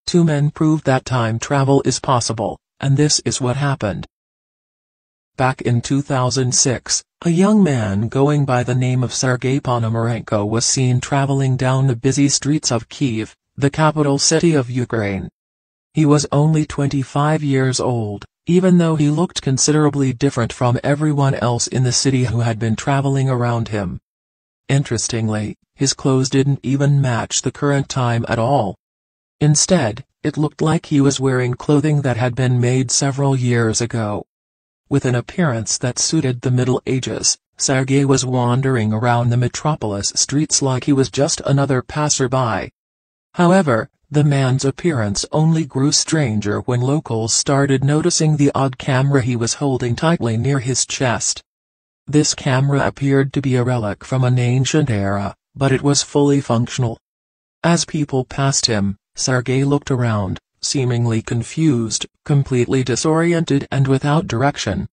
two men proved that time travel is possible, and this is what happened. Back in 2006, a young man going by the name of Sergei Ponomarenko was seen traveling down the busy streets of Kyiv, the capital city of Ukraine. He was only 25 years old, even though he looked considerably different from everyone else in the city who had been traveling around him. Interestingly, his clothes didn't even match the current time at all. Instead, it looked like he was wearing clothing that had been made several years ago. With an appearance that suited the Middle Ages, Sergei was wandering around the metropolis streets like he was just another passerby. However, the man's appearance only grew stranger when locals started noticing the odd camera he was holding tightly near his chest. This camera appeared to be a relic from an ancient era, but it was fully functional. As people passed him, Sergei looked around, seemingly confused, completely disoriented and without direction.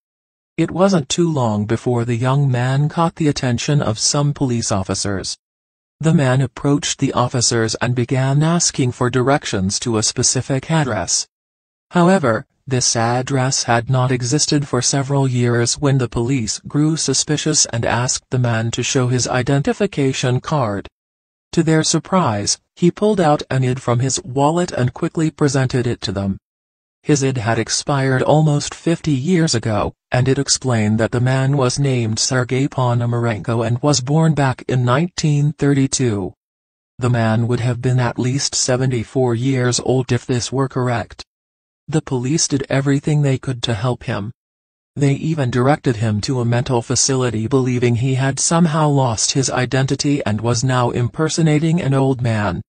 It wasn't too long before the young man caught the attention of some police officers. The man approached the officers and began asking for directions to a specific address. However, this address had not existed for several years when the police grew suspicious and asked the man to show his identification card. To their surprise, he pulled out an ID from his wallet and quickly presented it to them. His ID had expired almost 50 years ago, and it explained that the man was named Sergei Ponomarenko and was born back in 1932. The man would have been at least 74 years old if this were correct. The police did everything they could to help him. They even directed him to a mental facility believing he had somehow lost his identity and was now impersonating an old man.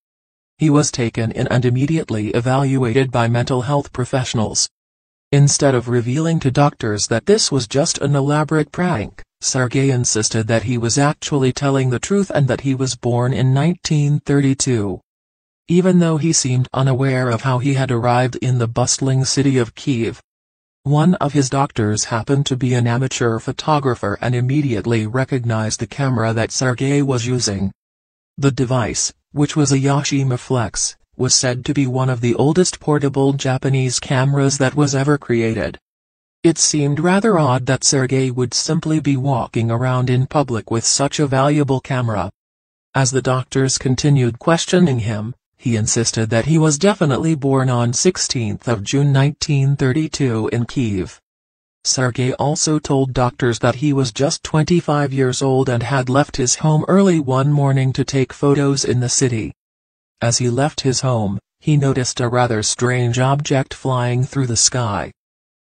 He was taken in and immediately evaluated by mental health professionals. Instead of revealing to doctors that this was just an elaborate prank, Sergei insisted that he was actually telling the truth and that he was born in 1932. Even though he seemed unaware of how he had arrived in the bustling city of Kyiv. One of his doctors happened to be an amateur photographer and immediately recognized the camera that Sergei was using. The device, which was a Yashima Flex, was said to be one of the oldest portable Japanese cameras that was ever created. It seemed rather odd that Sergei would simply be walking around in public with such a valuable camera. As the doctors continued questioning him, he insisted that he was definitely born on 16th of June 1932 in Kyiv. Sergei also told doctors that he was just 25 years old and had left his home early one morning to take photos in the city. As he left his home, he noticed a rather strange object flying through the sky.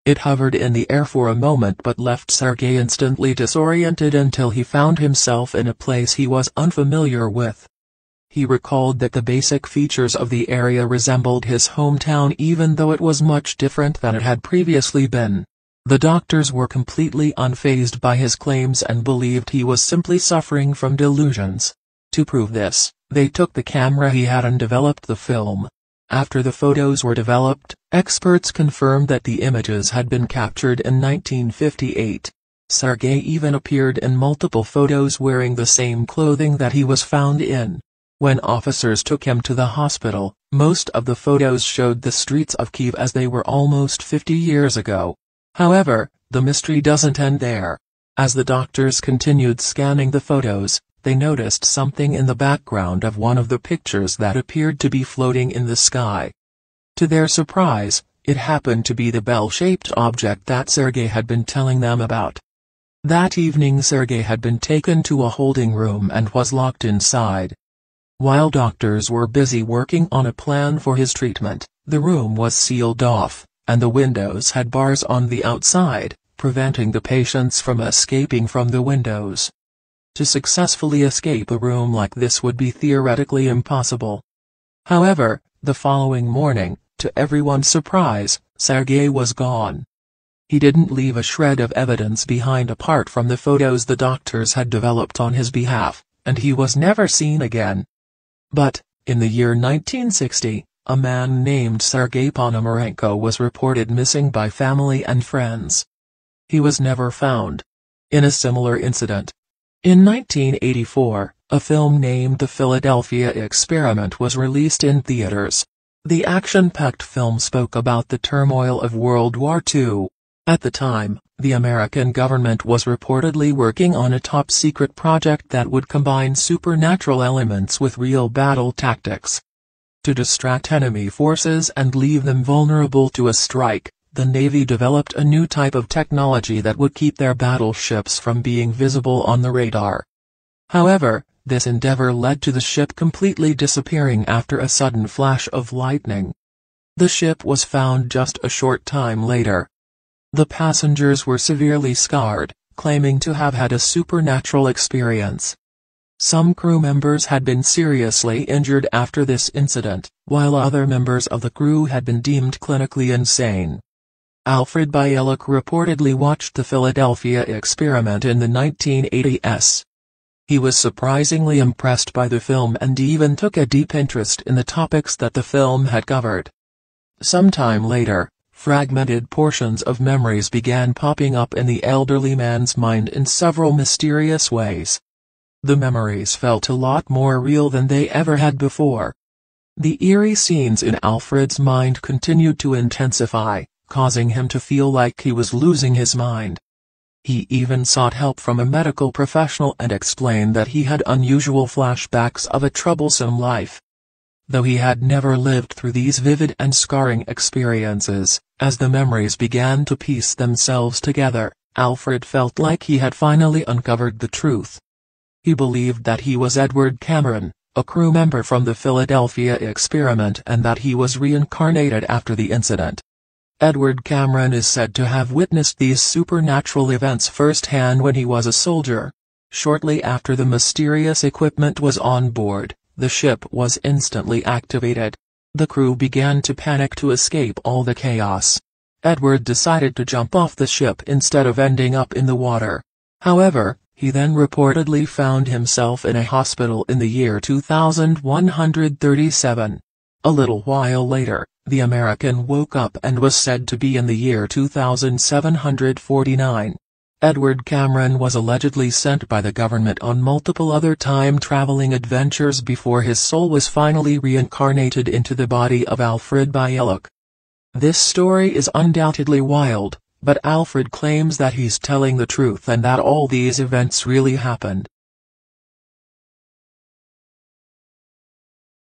It hovered in the air for a moment but left Sergei instantly disoriented until he found himself in a place he was unfamiliar with. He recalled that the basic features of the area resembled his hometown even though it was much different than it had previously been. The doctors were completely unfazed by his claims and believed he was simply suffering from delusions. To prove this, they took the camera he had and developed the film. After the photos were developed, experts confirmed that the images had been captured in 1958. Sergei even appeared in multiple photos wearing the same clothing that he was found in. When officers took him to the hospital, most of the photos showed the streets of Kyiv as they were almost 50 years ago. However, the mystery doesn't end there. As the doctors continued scanning the photos, they noticed something in the background of one of the pictures that appeared to be floating in the sky. To their surprise, it happened to be the bell-shaped object that Sergei had been telling them about. That evening Sergei had been taken to a holding room and was locked inside. While doctors were busy working on a plan for his treatment, the room was sealed off, and the windows had bars on the outside, preventing the patients from escaping from the windows. To successfully escape a room like this would be theoretically impossible. However, the following morning, to everyone's surprise, Sergei was gone. He didn't leave a shred of evidence behind apart from the photos the doctors had developed on his behalf, and he was never seen again. But, in the year 1960, a man named Sergei Ponomarenko was reported missing by family and friends. He was never found. In a similar incident, in 1984, a film named The Philadelphia Experiment was released in theaters. The action-packed film spoke about the turmoil of World War II. At the time, the American government was reportedly working on a top-secret project that would combine supernatural elements with real battle tactics. To distract enemy forces and leave them vulnerable to a strike, the Navy developed a new type of technology that would keep their battleships from being visible on the radar. However, this endeavor led to the ship completely disappearing after a sudden flash of lightning. The ship was found just a short time later. The passengers were severely scarred, claiming to have had a supernatural experience. Some crew members had been seriously injured after this incident, while other members of the crew had been deemed clinically insane. Alfred Bielek reportedly watched the Philadelphia experiment in the 1980s. He was surprisingly impressed by the film and even took a deep interest in the topics that the film had covered. Sometime later, fragmented portions of memories began popping up in the elderly man's mind in several mysterious ways. The memories felt a lot more real than they ever had before. The eerie scenes in Alfred's mind continued to intensify, causing him to feel like he was losing his mind. He even sought help from a medical professional and explained that he had unusual flashbacks of a troublesome life. Though he had never lived through these vivid and scarring experiences, as the memories began to piece themselves together, Alfred felt like he had finally uncovered the truth. He believed that he was Edward Cameron, a crew member from the Philadelphia experiment, and that he was reincarnated after the incident. Edward Cameron is said to have witnessed these supernatural events firsthand when he was a soldier. Shortly after the mysterious equipment was on board, the ship was instantly activated. The crew began to panic to escape all the chaos. Edward decided to jump off the ship instead of ending up in the water. However, he then reportedly found himself in a hospital in the year 2137. A little while later, the American woke up and was said to be in the year 2749. Edward Cameron was allegedly sent by the government on multiple other time-traveling adventures before his soul was finally reincarnated into the body of Alfred Bielek. This story is undoubtedly wild, but Alfred claims that he's telling the truth and that all these events really happened.